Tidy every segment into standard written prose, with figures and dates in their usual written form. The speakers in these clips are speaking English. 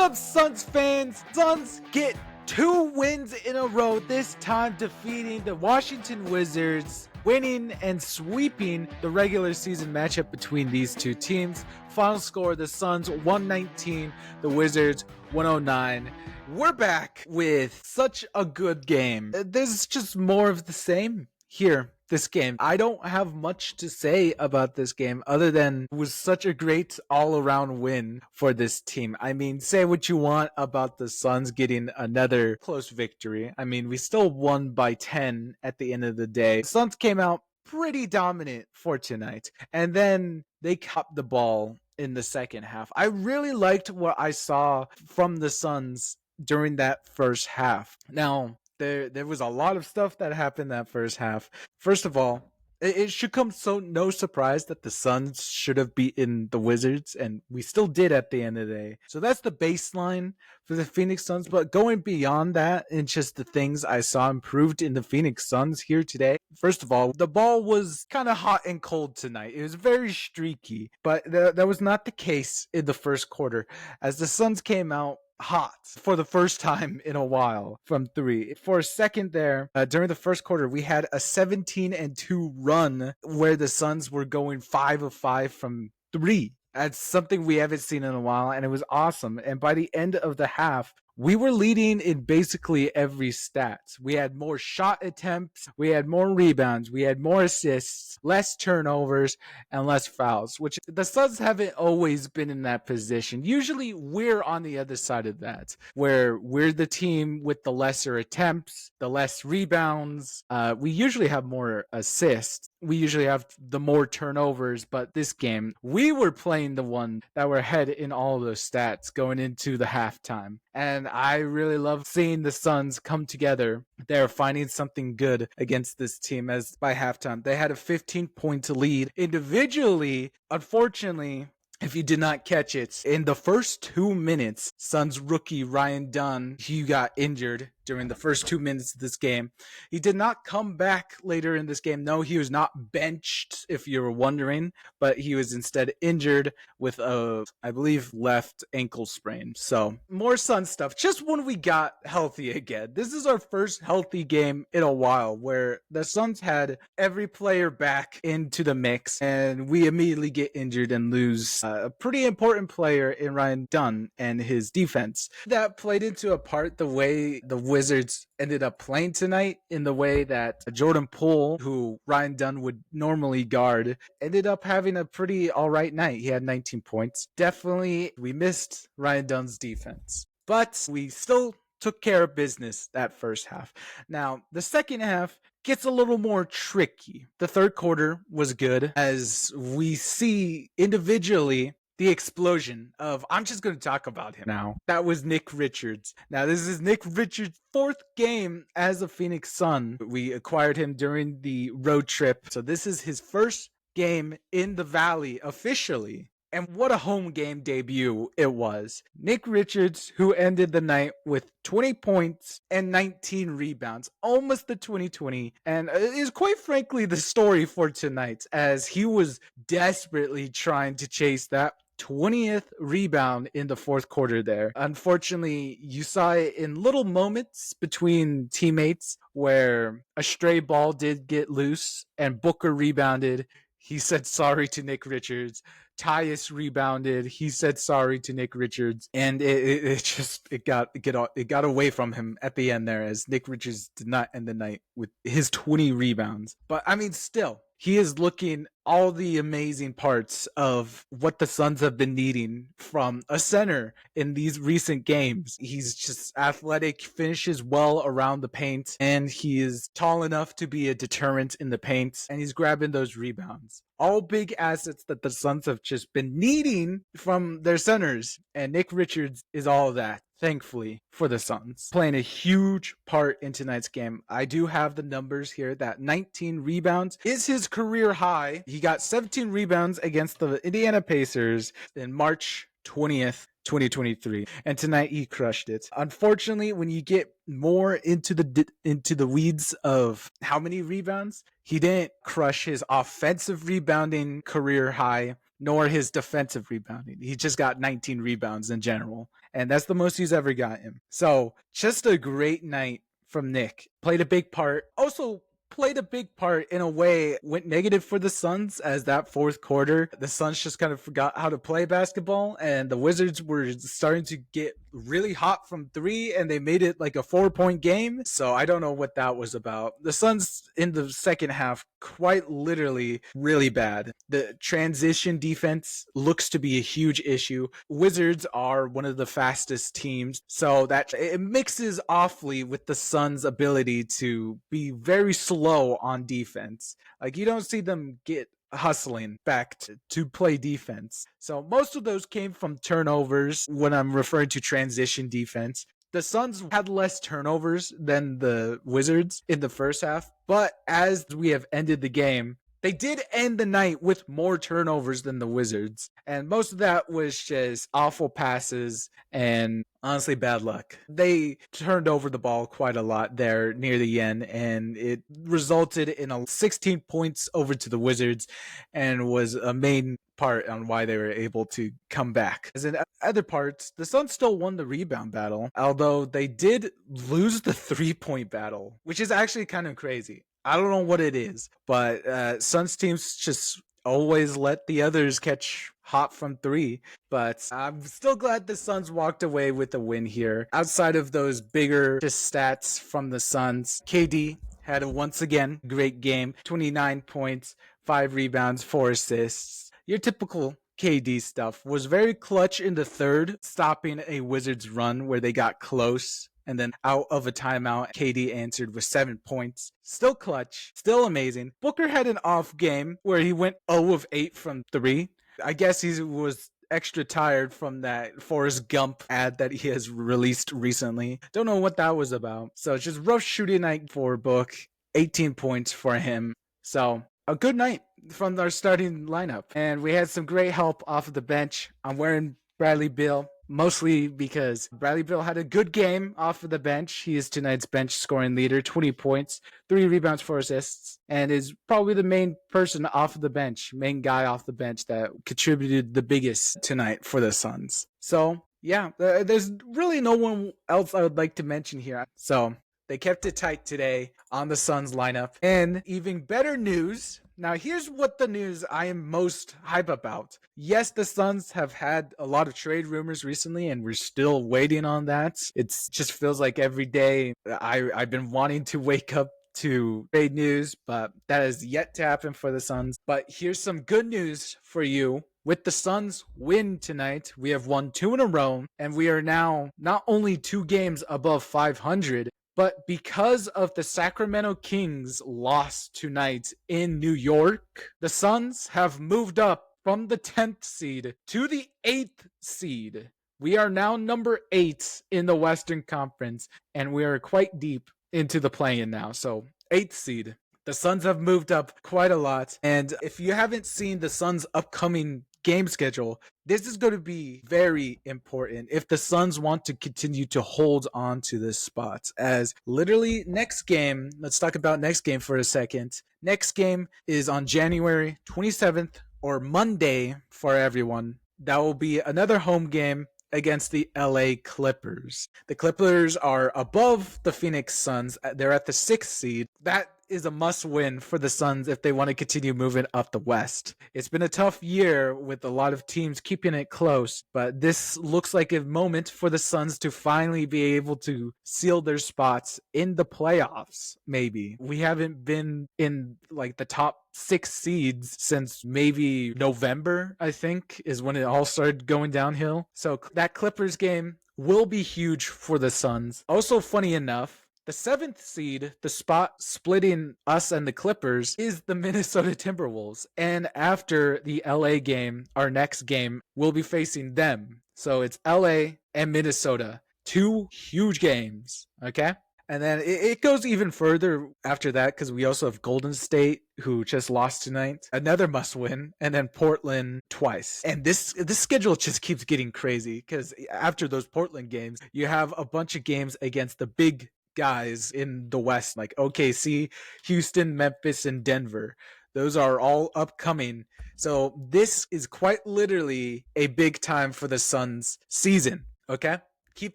What up, Suns fans? Suns get 2 wins in a row, this time defeating the Washington Wizards, winning and sweeping the regular season matchup between these two teams. Final score, the Suns 119, the Wizards 109. We're back with such a good game. There's just more of the same here. This game. I don't have much to say about this game other than it was such a great all-around win for this team. I mean, say what you want about the Suns getting another close victory. I mean, we still won by 10 at the end of the day. The Suns came out pretty dominant for tonight, and then they copped the ball in the second half. I really liked what I saw from the Suns during that first half. Now, there was a lot of stuff that happened that first half. First of all, it should come no surprise that the Suns should have beaten the Wizards, and we still did at the end of the day. So that's the baseline for the Phoenix Suns. But going beyond that, and just the things I saw improved in the Phoenix Suns here today. First of all, the ball was kind of hot and cold tonight. It was very streaky, but that was not the case in the first quarter, as the Suns came out hot for the first time in a while from three. For a second there, during the first quarter, we had a 17-2 run where the Suns were going 5 of 5 from three. That's something we haven't seen in a while, and it was awesome. And by the end of the half, we were leading in basically every stat. We had more shot attempts, we had more rebounds, we had more assists, less turnovers, and less fouls, which the Suns haven't always been in that position. Usually we're on the other side of that, where we're the team with the lesser attempts, the less rebounds. We usually have more assists. We usually have the more turnovers, but this game, we were playing the one that were ahead in all of those stats going into the halftime. And I really love seeing the Suns come together. They're finding something good against this team, as by halftime, they had a 15-point lead individually. Unfortunately, if you did not catch it, in the first 2 minutes, Suns rookie Ryan Dunn, he got injured during the first 2 minutes of this game. He did not come back later in this game. No, he was not benched, if you were wondering, but he was instead injured with a, I believe, left ankle sprain. So more Sun stuff. Just when we got healthy again. This is our first healthy game in a while where the Suns had every player back into the mix, and we immediately get injured and lose a pretty important player in Ryan Dunn and his defense. That played into a part the way the Wizards ended up playing tonight, in the way that Jordan Poole, who Ryan Dunn would normally guard, ended up having a pretty all right night. He had 19 points. Definitely, we missed Ryan Dunn's defense, but we still took care of business that first half. Now, the second half gets a little more tricky. The third quarter was good, as we see individually the explosion of, I'm just going to talk about him now. That was Nick Richards. Now, this is Nick Richards' fourth game as a Phoenix Sun. We acquired him during the road trip. So this is his first game in the Valley officially. And what a home game debut it was. Nick Richards, who ended the night with 20 points and 19 rebounds, almost the 2020, and is quite frankly the story for tonight, as he was desperately trying to chase that 20th rebound in the fourth quarter there. Unfortunately, you saw it in little moments between teammates where a stray ball did get loose and Booker rebounded. He said sorry to Nick Richards. Tyus rebounded. He said sorry to Nick Richards, and it got away from him at the end there, as Nick Richards did not end the night with his 20 rebounds. But I mean, still, he is looking all the amazing parts of what the Suns have been needing from a center in these recent games. He's just athletic, finishes well around the paint, and he is tall enough to be a deterrent in the paint, and he's grabbing those rebounds. All big assets that the Suns have just been needing from their centers, and Nick Richards is all of that, thankfully, for the Suns. Playing a huge part in tonight's game. I do have the numbers here. That 19 rebounds is his career high. He got 17 rebounds against the Indiana Pacers in March 20th, 2023, and tonight he crushed it. Unfortunately, when you get more into the weeds of how many rebounds, he didn't crush his offensive rebounding career high, nor his defensive rebounding. He just got 19 rebounds in general, and that's the most he's ever gotten. So just a great night from Nick. Played a big part. Also played a big part in a way, went negative for the Suns as that fourth quarter. The Suns just kind of forgot how to play basketball, and the Wizards were starting to get really hot from three, and they made it like a 4-point game. So I don't know what that was about. The Suns in the second half, quite literally really bad. The transition defense looks to be a huge issue. Wizards are one of the fastest teams, so that it mixes awfully with the Suns' ability to be very slow on defense. Like, you don't see them get hustling back to play defense. So most of those came from turnovers when I'm referring to transition defense. The Suns had less turnovers than the Wizards in the first half, but as we have ended the game, they did end the night with more turnovers than the Wizards. And most of that was just awful passes and honestly bad luck. They turned over the ball quite a lot there near the end, and it resulted in a 16 points over to the Wizards and was a main part on why they were able to come back. As in other parts, the Suns still won the rebound battle, although they did lose the 3-point battle, which is actually kind of crazy. I don't know what it is, but Suns teams just always let the others catch hot from three. But I'm still glad the Suns walked away with a win here. Outside of those bigger stats from the Suns, KD had a once again great game, 29 points, 5 rebounds, 4 assists. Your typical KD stuff. Was very clutch in the third, stopping a Wizards run where they got close. And then out of a timeout, KD answered with 7 points. Still clutch, still amazing. Booker had an off game where he went 0 of 8 from 3. I guess he was extra tired from that Forrest Gump ad that he has released recently. Don't know what that was about. So it's just rough shooting night for Book. 18 points for him. So a good night from our starting lineup. And we had some great help off of the bench. I'm wearing Bradley Beal, mostly because Bradley Beal had a good game off of the bench. He is tonight's bench scoring leader, 20 points, 3 rebounds, 4 assists, and is probably the main person off of the bench, main guy off the bench that contributed the biggest tonight for the Suns. So, yeah, there's really no one else I would like to mention here. So, they kept it tight today on the Suns lineup. And even better news. Now, here's what the news I am most hype about. Yes, the Suns have had a lot of trade rumors recently, and we're still waiting on that. It just feels like every day I've been wanting to wake up to trade news, but that has yet to happen for the Suns. But here's some good news for you. With the Suns win tonight, we have won 2 in a row, and we are now not only 2 games above 500, but because of the Sacramento Kings loss tonight in New York, the Suns have moved up from the 10th seed to the 8th seed. We are now number 8 in the Western Conference, and we are quite deep into the play-in now. So 8th seed. The Suns have moved up quite a lot. And if you haven't seen the Suns' upcoming game schedule, this is going to be very important if the Suns want to continue to hold on to this spot. As literally next game, let's talk about next game for a second. Next game is on January 27th, or Monday for everyone. That will be another home game against the LA Clippers. The Clippers are above the Phoenix Suns. They're at the 6th seed. That is a must win for the Suns if they want to continue moving up the West. It's been a tough year with a lot of teams keeping it close, but this looks like a moment for the Suns to finally be able to seal their spots in the playoffs. Maybe we haven't been in like the top 6 seeds since maybe November, I think, is when it all started going downhill. So that Clippers game will be huge for the Suns. Also, funny enough, the 7th seed, the spot splitting us and the Clippers, is the Minnesota Timberwolves. And after the LA game, our next game, we'll be facing them. So it's LA and Minnesota. 2 huge games, okay? And then it goes even further after that because we also have Golden State, who just lost tonight. Another must win. And then Portland twice. And this schedule just keeps getting crazy because after those Portland games, you have a bunch of games against the big guys in the West, like OKC, Houston, Memphis, and Denver. Those are all upcoming. So this is quite literally a big time for the Suns season, okay? Keep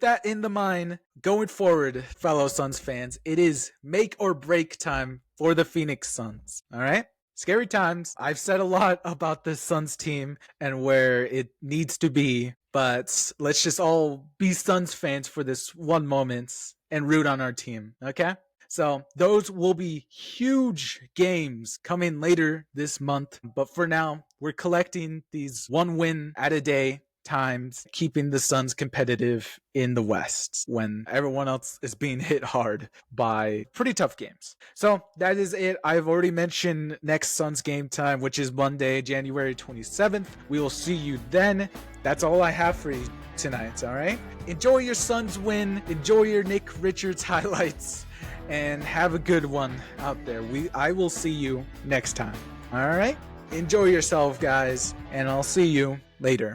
that in the mind going forward, fellow Suns fans. It is make or break time for the Phoenix Suns, all right? Scary times. I've said a lot about this Suns team and where it needs to be, but let's just all be Suns fans for this one moment and root on our team, okay? So those will be huge games coming later this month. But for now, we're collecting these 1 win at a day times, keeping the Suns competitive in the West when everyone else is being hit hard by pretty tough games. So that is it. I've already mentioned next Suns game time, which is Monday, January 27th. We will see you then. That's all I have for you tonight, all right? Enjoy your Suns win. Enjoy your Nick Richards highlights. And have a good one out there. I will see you next time. All right? Enjoy yourself, guys, and I'll see you later.